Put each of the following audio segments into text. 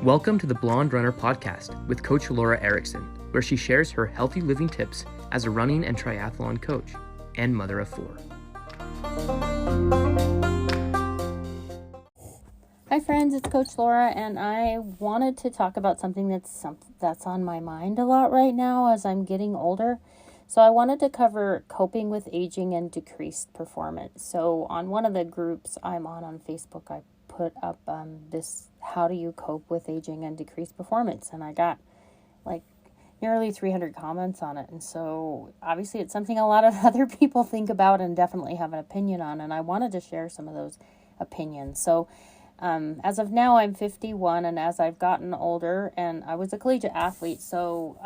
Welcome to the Blonde Runner podcast with Coach Laura Erickson, where she shares her healthy living tips as a running and triathlon coach and mother of 4. Hi friends, it's Coach Laura, and I wanted to talk about something that's on my mind a lot right now as I'm getting older. So I wanted to cover coping with aging and decreased performance. So on one of the groups I'm on Facebook, I put up this how do you cope with aging and decreased performance, and I got like nearly 300 comments on it. And so obviously it's something a lot of other people think about and definitely have an opinion on, and I wanted to share some of those opinions. So as of now, I'm 51, and as I've gotten older, and I was a collegiate athlete, so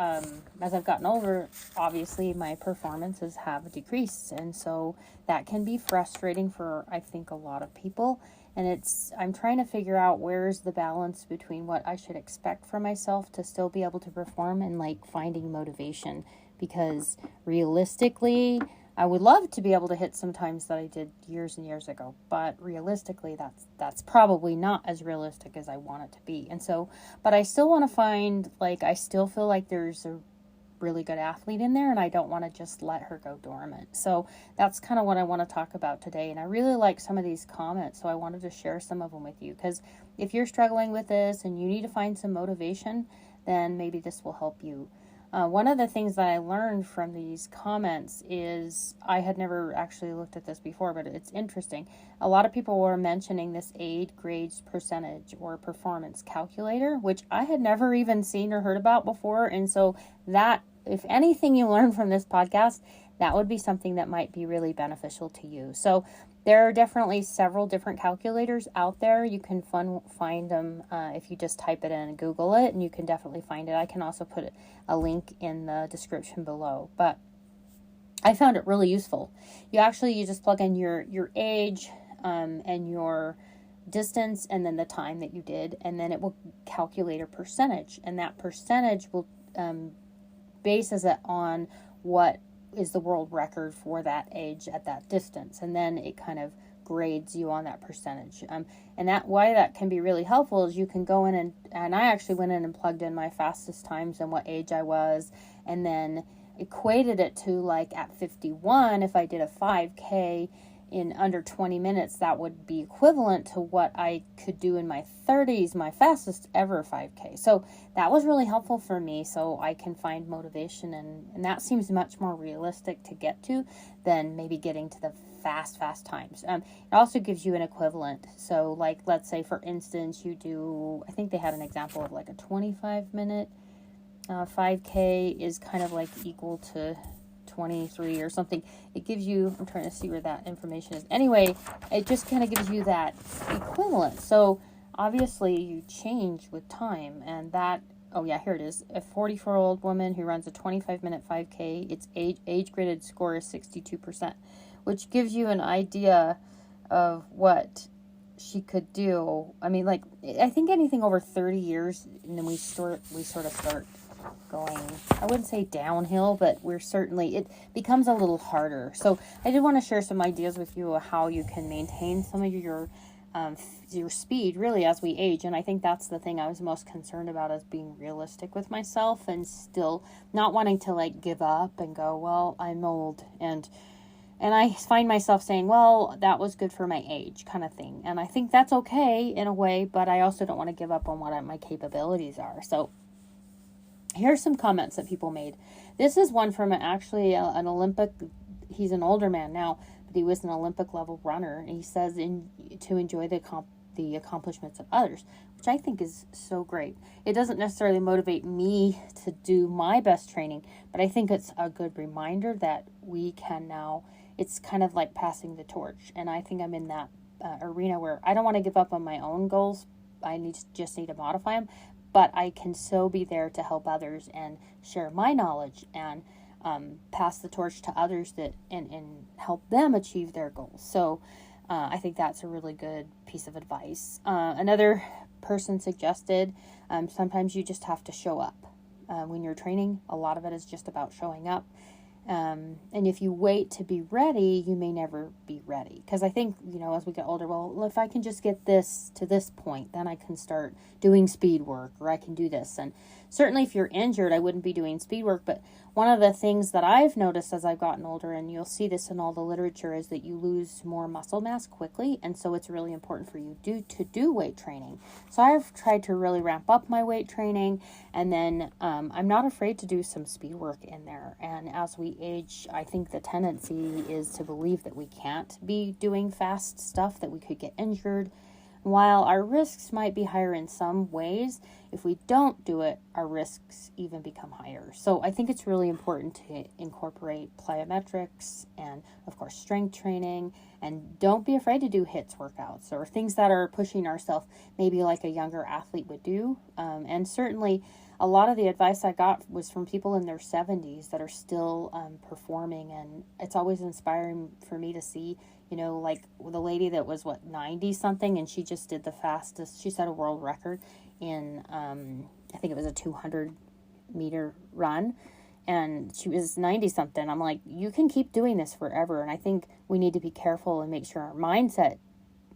as I've gotten older, obviously my performances have decreased, and so that can be frustrating for, I think, a lot of people. And I'm trying to figure out where's the balance between what I should expect from myself to still be able to perform and like finding motivation, because realistically, I would love to be able to hit some times that I did years and years ago, but realistically, that's probably not as realistic as I want it to be. And so, but I still want to find, I still feel like there's a really good athlete in there, and I don't want to just let her go dormant. So that's kind of what I want to talk about today. And I really like some of these comments, so I wanted to share some of them with you, because if you're struggling with this and you need to find some motivation, then maybe this will help you. One of the things that I learned from these comments is, I had never actually looked at this before, but it's interesting. A lot of people were mentioning this age, grades, percentage, or performance calculator, which I had never even seen or heard about before. And so that, if anything you learn from this podcast, that would be something that might be really beneficial to you. So there are definitely several different calculators out there. You can find them if you just type it in and Google it, and you can definitely find it. I can also put a link in the description below. But I found it really useful. You just plug in your age and your distance and then the time that you did, and then it will calculate a percentage. And that percentage will bases it on what is the world record for that age at that distance, and then it kind of grades you on that percentage. And that why that can be really helpful is you can go in and I actually went in and plugged in my fastest times and what age I was, and then equated it to, like, at 51, if I did a 5K in under 20 minutes, that would be equivalent to what I could do in my 30s, my fastest ever 5K. So that was really helpful for me, so I can find motivation, and that seems much more realistic to get to than maybe getting to the fast times. It also gives you an equivalent. So, like, let's say, for instance, you do, I think they had an example of like a 25-minute 5K is kind of like equal to 23 or something. It gives you, I'm trying to see where that information is. Anyway, it just kind of gives you that equivalent. So obviously you change with time, and that, oh yeah, here it is. A 44-year-old woman who runs a 25-minute 5K, its age graded score is 62%, which gives you an idea of what she could do. I mean, like, I think anything over 30 years, and then we sort of start going, I wouldn't say downhill, but it becomes a little harder. So I did want to share some ideas with you of how you can maintain some of your speed really as we age. And I think that's the thing I was most concerned about, is being realistic with myself and still not wanting to like give up and go, well, I'm old, and I find myself saying, well, that was good for my age kind of thing. And I think that's okay in a way, but I also don't want to give up on what my capabilities are. So here's some comments that people made. This is one from an Olympic, he's an older man now, but he was an Olympic level runner. And he says to enjoy the accomplishments of others, which I think is so great. It doesn't necessarily motivate me to do my best training, but I think it's a good reminder that we can now, it's kind of like passing the torch. And I think I'm in that arena where I don't want to give up on my own goals. I just need to modify them. But I can so be there to help others and share my knowledge and pass the torch to others and help them achieve their goals. So I think that's a really good piece of advice. Another person suggested sometimes you just have to show up. When you're training, a lot of it is just about showing up. And if you wait to be ready, you may never be ready. Because I think, as we get older, well, if I can just get this to this point, then I can start doing speed work, or I can do this. And certainly if you're injured, I wouldn't be doing speed work. But one of the things that I've noticed as I've gotten older, and you'll see this in all the literature, is that you lose more muscle mass quickly. And so it's really important for you to do weight training. So I've tried to really ramp up my weight training. And then I'm not afraid to do some speed work in there. And as we age, I think the tendency is to believe that we can't be doing fast stuff, that we could get injured. While our risks might be higher in some ways, if we don't do it, our risks even become higher. So I think it's really important to incorporate plyometrics and, of course, strength training. And don't be afraid to do HIIT workouts or things that are pushing ourselves, maybe like a younger athlete would do. And certainly a lot of the advice I got was from people in their 70s that are still performing. And it's always inspiring for me to see, like the lady that was 90 something, and she just did the fastest. She set a world record in, I think it was a 200 meter run, and she was 90 something. I'm like, you can keep doing this forever. And I think we need to be careful and make sure our mindset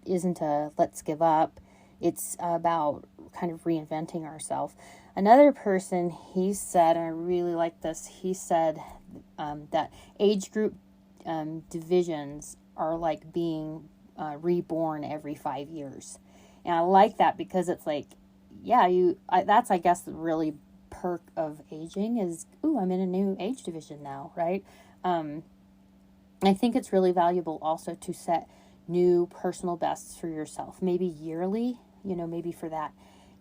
isn't a let's give up. It's about kind of reinventing ourselves. Another person, he said, and I really like this, he said that age group divisions are like being reborn every 5 years. And I like that because it's like, that's, I guess, the really perk of aging is, I'm in a new age division now, right? I think it's really valuable also to set new personal bests for yourself, maybe yearly, maybe for that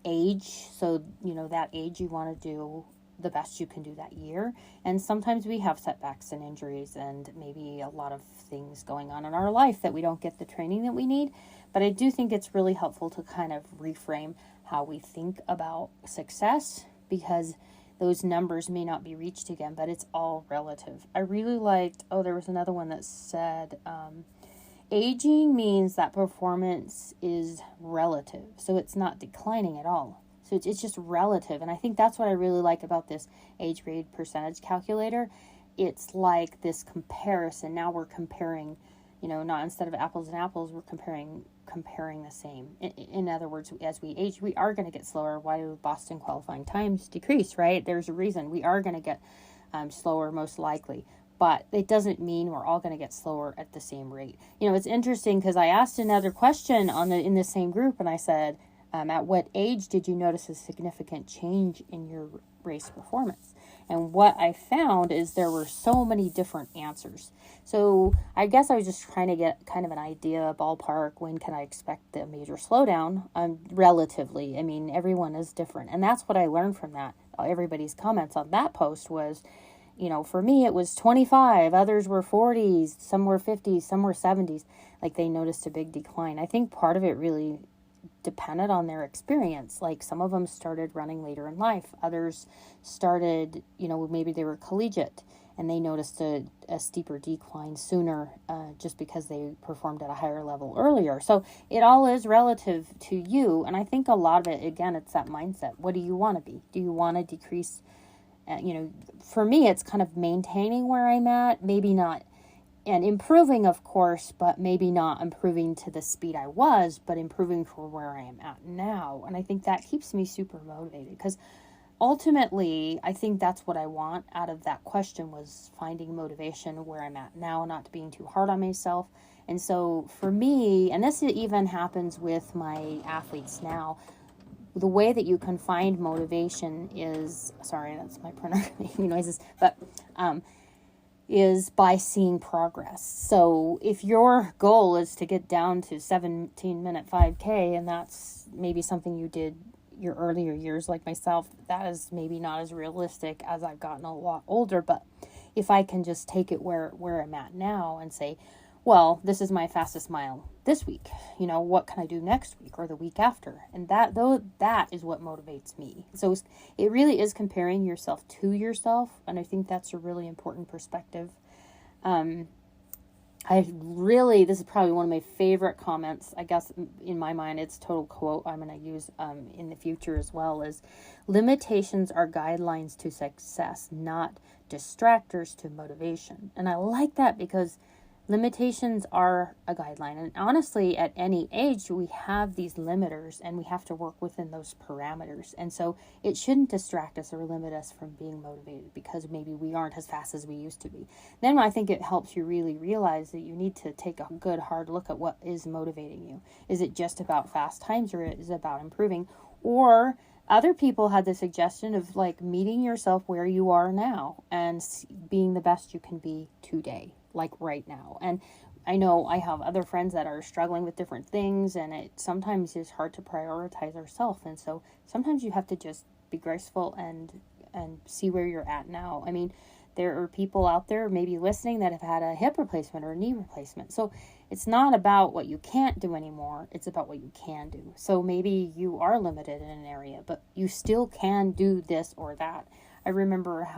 age. So, that age you want to do the best you can do that year. And sometimes we have setbacks and injuries and maybe a lot of things going on in our life that we don't get the training that we need. But I do think it's really helpful to kind of reframe how we think about success, because those numbers may not be reached again, but it's all relative. I really liked, there was another one that said, aging means that performance is relative. So it's not declining at all. So it's just relative. And I think that's what I really like about this age grade percentage calculator. It's like this comparison. Now we're comparing, not instead of apples and apples, we're comparing the same. In other words, as we age, we are going to get slower. Why do Boston qualifying times decrease, right? There's a reason. We are going to get slower, most likely. But it doesn't mean we're all going to get slower at the same rate. It's interesting because I asked another question in the same group, and I said, at what age did you notice a significant change in your race performance? And what I found is there were so many different answers. So I guess I was just trying to get kind of an idea, ballpark, when can I expect the major slowdown? Relatively. I mean, everyone is different. And that's what I learned from that. Everybody's comments on that post was, for me, it was 25. Others were 40s. Some were 50s. Some were 70s. Like they noticed a big decline. I think part of it really depended on their experience. Like some of them started running later in life. Others started, maybe they were collegiate and they noticed a steeper decline sooner just because they performed at a higher level earlier. So it all is relative to you. And I think a lot of it, again, it's that mindset. What do you want to be? Do you want to decrease? For me, it's kind of maintaining where I'm at, maybe not, and improving, of course, but maybe not improving to the speed I was, but improving for where I am at now. And I think that keeps me super motivated because ultimately, I think that's what I want out of that question, was finding motivation where I'm at now, not being too hard on myself. And so for me, and this even happens with my athletes now, the way that you can find motivation is, sorry, that's my printer making noises, but is by seeing progress. So if your goal is to get down to 17-minute 5K, and that's maybe something you did your earlier years like myself, that is maybe not as realistic as I've gotten a lot older. But if I can just take it where I'm at now and say, well, this is my fastest mile this week, what can I do next week or the week after? And that is what motivates me. So it really is comparing yourself to yourself. And I think that's a really important perspective. this is probably one of my favorite comments, I guess, in my mind. It's a total quote I'm going to use in the future as well, is limitations are guidelines to success, not distractors to motivation. And I like that because limitations are a guideline. And honestly, at any age, we have these limiters and we have to work within those parameters. And so it shouldn't distract us or limit us from being motivated because maybe we aren't as fast as we used to be. Then I think it helps you really realize that you need to take a good hard look at what is motivating you. Is it just about fast times, or is it about improving? Or other people had the suggestion of like meeting yourself where you are now and being the best you can be today, like right now. And I know I have other friends that are struggling with different things, and it sometimes is hard to prioritize ourselves. And so sometimes you have to just be graceful and see where you're at now. I mean, there are people out there maybe listening that have had a hip replacement or a knee replacement. So it's not about what you can't do anymore. It's about what you can do. So maybe you are limited in an area, but you still can do this or that. I remember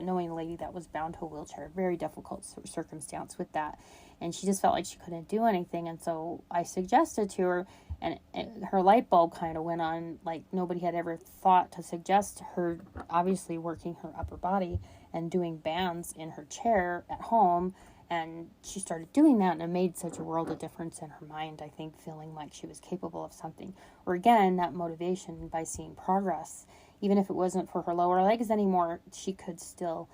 knowing a lady that was bound to a wheelchair, very difficult circumstance with that. And she just felt like she couldn't do anything. And so I suggested to her, and her light bulb kind of went on, like nobody had ever thought to suggest her obviously working her upper body and doing bands in her chair at home. And she started doing that, and it made such a world of difference in her mind, I think, feeling like she was capable of something. Or again, that motivation by seeing progress. Even if it wasn't for her lower legs anymore, she could still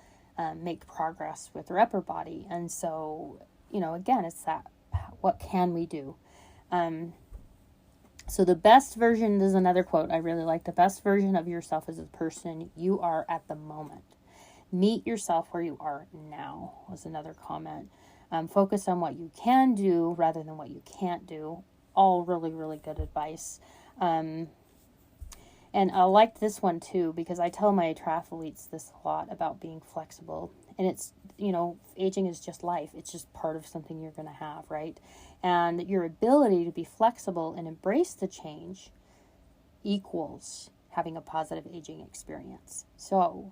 make progress with her upper body. And so, again, it's that, what can we do? So the best version, this is another quote I really like, the best version of yourself is the person you are at the moment. Meet yourself where you are now, was another comment. Focus on what you can do rather than what you can't do. All really, really good advice. And I like this one too, because I tell my triathletes this a lot about being flexible. And it's, aging is just life. It's just part of something you're going to have, right? And your ability to be flexible and embrace the change equals having a positive aging experience. So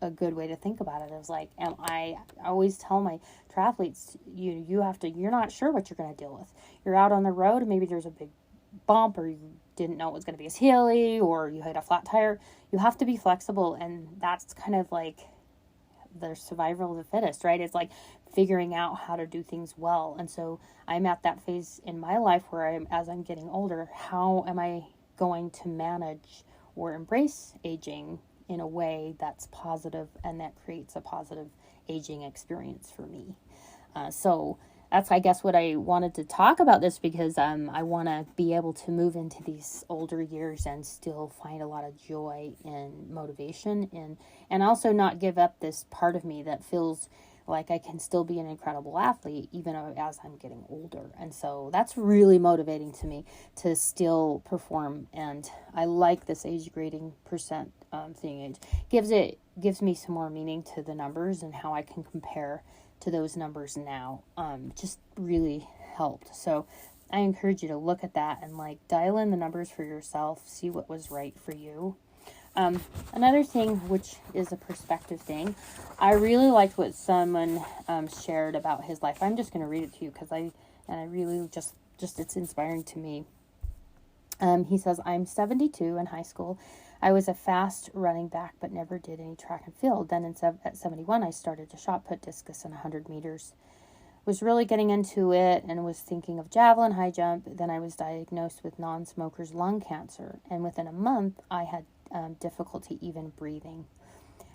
a good way to think about it is like, I always tell my triathletes, you're not sure what you're going to deal with. You're out on the road and maybe there's a big bump, or you didn't know it was going to be as hilly, or you hit a flat tire. You have to be flexible, and that's kind of like the survival of the fittest, right? It's like figuring out how to do things well. And so I'm at that phase in my life where as I'm getting older, how am I going to manage or embrace aging in a way that's positive and that creates a positive aging experience for me? So that's, I guess, what I wanted to talk about this, because I want to be able to move into these older years and still find a lot of joy and motivation, and also not give up this part of me that feels like I can still be an incredible athlete even as I'm getting older. And so that's really motivating to me to still perform. And I like this age grading percent thing. It gives me some more meaning to the numbers and how I can compare to those numbers now. Just really helped. So I encourage you to look at that and like dial in the numbers for yourself, see what was right for you. Another thing, which is a perspective thing, I really liked what someone shared about his life. I'm just going to read it to you because I really just it's inspiring to me. He says, I'm 72 in high school. I was a fast running back, but never did any track and field. Then at 71, I started to shot put discus in 100 meters. Was really getting into it and was thinking of javelin, high jump. Then I was diagnosed with non-smoker's lung cancer. And within a month, I had difficulty even breathing.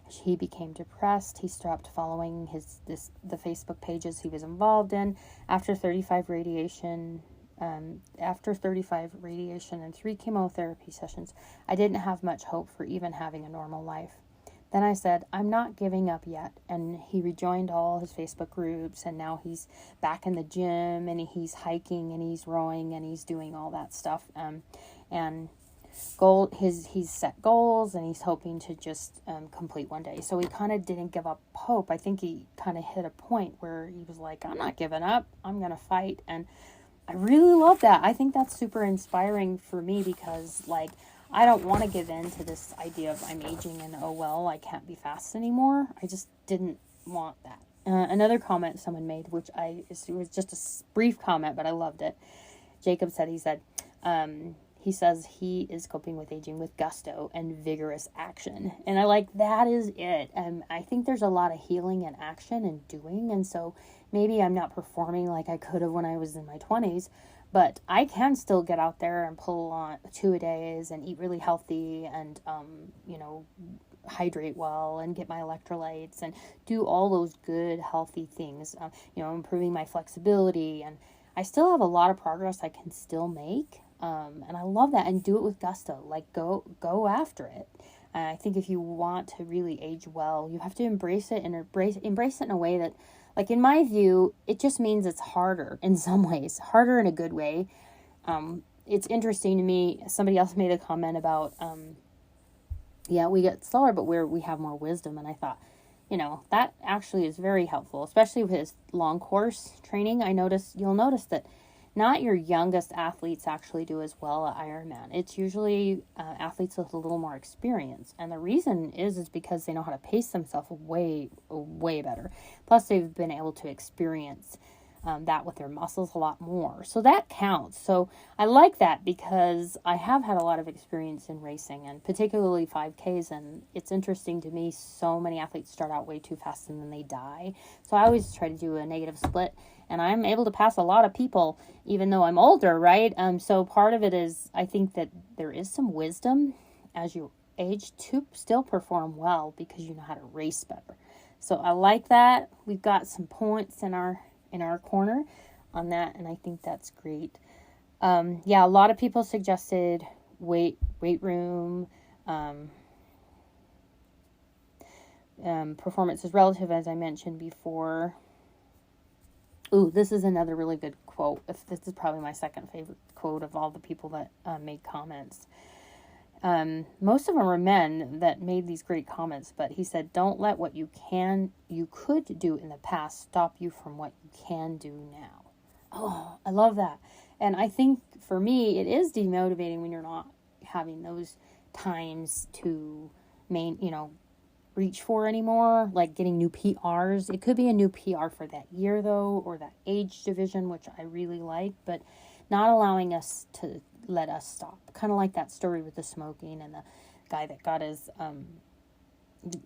He became depressed. He stopped following the Facebook pages he was involved in. After 35 radiation and 3 chemotherapy sessions, I didn't have much hope for even having a normal life. Then I said, I'm not giving up yet. And he rejoined all his Facebook groups, and now he's back in the gym, and he's hiking, and he's rowing, and he's doing all that stuff. He's set goals, and he's hoping to just complete one day. So he kind of didn't give up hope. I think he kind of hit a point where he was like, I'm not giving up. I'm going to fight. And I really love that. I think that's super inspiring for me, because like, I don't want to give in to this idea of I'm aging and oh well, I can't be fast anymore. I just didn't want that. Another comment someone made, which it was just a brief comment, but I loved it. Jacob said, he says he is coping with aging with gusto and vigorous action. And I like, that is it. I think there's a lot of healing and action and doing. And so maybe I'm not performing like I could have when I was in my 20s, but I can still get out there and pull on 2-a-days and eat really healthy and, hydrate well and get my electrolytes and do all those good, healthy things, improving my flexibility. And I still have a lot of progress I can still make. And I love that, and do it with gusto. Like, go after it. And I think if you want to really age well, you have to embrace it, and embrace it in a way that, like, in my view, it just means it's harder in some ways, harder in a good way. It's interesting to me. Somebody else made a comment about, we get slower, but we have more wisdom. And I thought, that actually is very helpful, especially with his long course training. You'll notice that not your youngest athletes actually do as well at Ironman. It's usually athletes with a little more experience. And the reason is because they know how to pace themselves way, way better. Plus, they've been able to experience that with their muscles a lot more. So that counts. So I like that because I have had a lot of experience in racing, and particularly 5Ks. And it's interesting to me, so many athletes start out way too fast and then they die. So I always try to do a negative split. And I'm able to pass a lot of people, even though I'm older, right? So part of it is, I think that there is some wisdom as you age to still perform well because you know how to race better. So I like that. We've got some points in our corner on that, and I think that's great. A lot of people suggested weight room. Performance is relative, as I mentioned before. Ooh, this is another really good quote. This is probably my second favorite quote of all the people that made comments. Most of them are men that made these great comments, but he said, "Don't let what you could do in the past stop you from what you can do now." Oh, I love that. And I think for me, it is demotivating when you're not having those times to reach for anymore, like getting new PRs. It could be a new PR for that year though, or that age division, which I really like, but not allowing us to let us stop. Kind of like that story with the smoking and the guy that got his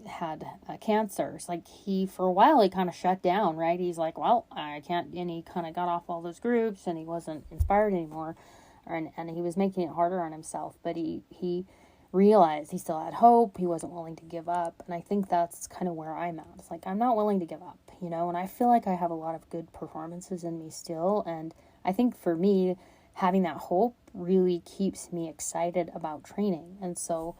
had cancer. It's like for a while he kind of shut down, right? He's like, well, I can't, and he kind of got off all those groups and he wasn't inspired anymore, and he was making it harder on himself, but he realized he still had hope. He wasn't willing to give up. And I think that's kind of where I'm at. It's like, I'm not willing to give up, and I feel like I have a lot of good performances in me still. And I think for me, having that hope really keeps me excited about training. And so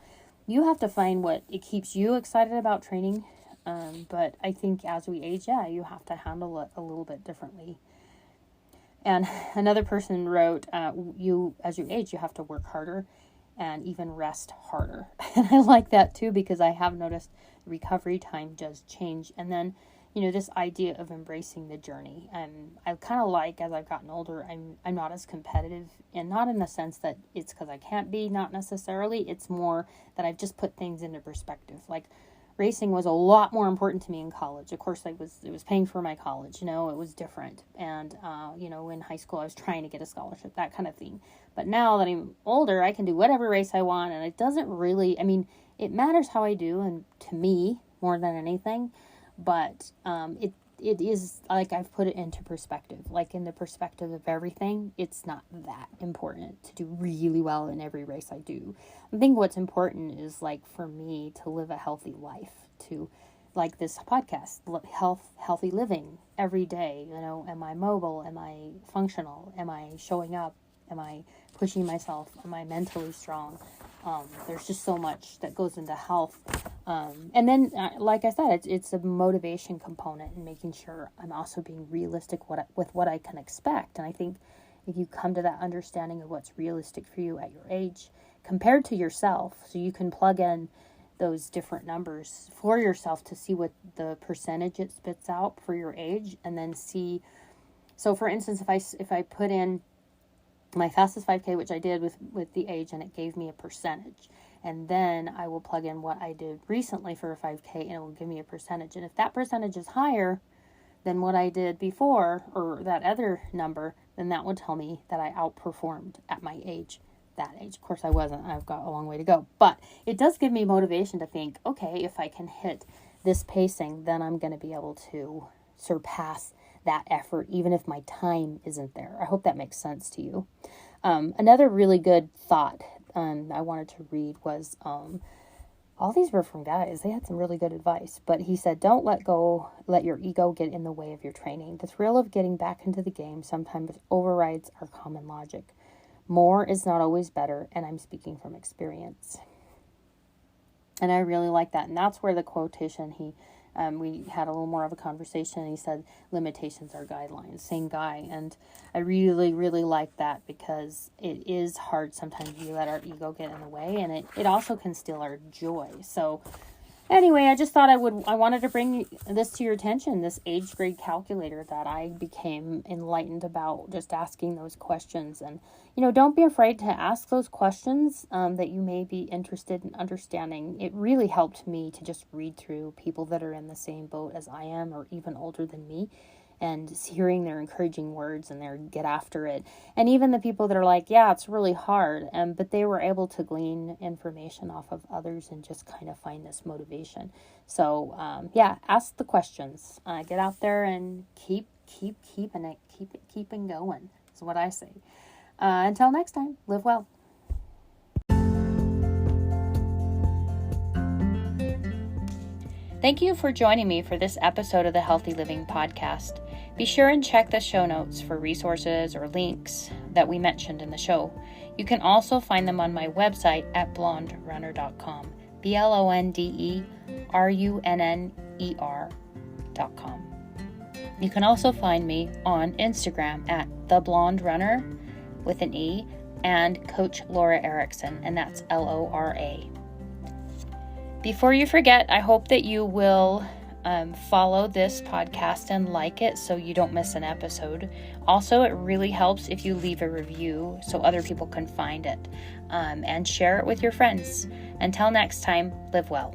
you have to find what it keeps you excited about training. But I think as we age, you have to handle it a little bit differently. And another person wrote, as you age, you have to work harder and even rest harder. And I like that too, because I have noticed recovery time does change. And then, this idea of embracing the journey. I kind of like, as I've gotten older, I'm not as competitive, and not in the sense that it's because I can't be, not necessarily. It's more that I've just put things into perspective. Like, racing was a lot more important to me in college. Of course, it was paying for my college, it was different. And, in high school, I was trying to get a scholarship, that kind of thing. But now that I'm older, I can do whatever race I want. And it doesn't really, it matters how I do, and to me, more than anything. But it is, like, I've put it into perspective. Like, in the perspective of everything, it's not that important to do really well in every race I do. I think what's important is, like, for me to live a healthy life, to, like this podcast, healthy living every day. Am I mobile? Am I functional? Am I showing up? Am I pushing myself? Am I mentally strong? There's just so much that goes into health. And then, like I said, it's a motivation component, and making sure I'm also being realistic with what I can expect. And I think if you come to that understanding of what's realistic for you at your age compared to yourself, so you can plug in those different numbers for yourself to see what the percentage it spits out for your age, and then see. So for instance, if I put in my fastest 5K, which I did with the age, and it gave me a percentage, and then I will plug in what I did recently for a 5K, and it will give me a percentage. And if that percentage is higher, than what I did before, or that other number, then that would tell me that I outperformed at my age, that age. Of course, I wasn't. I've got a long way to go. But it does give me motivation to think, okay, if I can hit this pacing, then I'm going to be able to surpass that effort, even if my time isn't there. I hope that makes sense to you. Another really good thought I wanted to read was, all these were from guys. They had some really good advice. But he said, don't let your ego get in the way of your training. The thrill of getting back into the game sometimes overrides our common logic. More is not always better, and I'm speaking from experience. And I really like that. And that's where the quotation, we had a little more of a conversation, and he said, limitations are guidelines. Same guy. And I really, really like that, because it is hard sometimes we let our ego get in the way, and it also can steal our joy. So anyway, I just thought I wanted to bring this to your attention, this age grade calculator that I became enlightened about, just asking those questions. And, don't be afraid to ask those questions that you may be interested in understanding. It really helped me to just read through people that are in the same boat as I am, or even older than me, and hearing their encouraging words and their get after it. And even the people that are like, yeah, it's really hard, but they were able to glean information off of others and just kind of find this motivation. So, ask the questions. Get out there and keep keeping it. Keep going, is what I say. Until next time, live well. Thank you for joining me for this episode of the Healthy Living Podcast. Be sure and check the show notes for resources or links that we mentioned in the show. You can also find them on my website at blonderunner.com, BLONDERUNNER.com. You can also find me on Instagram at The Blonde Runner with an E, and Coach Laura Erickson, and that's LORA. Before you forget, I hope that you will follow this podcast and like it so you don't miss an episode. Also, it really helps if you leave a review so other people can find it, and share it with your friends. Until next time, live well.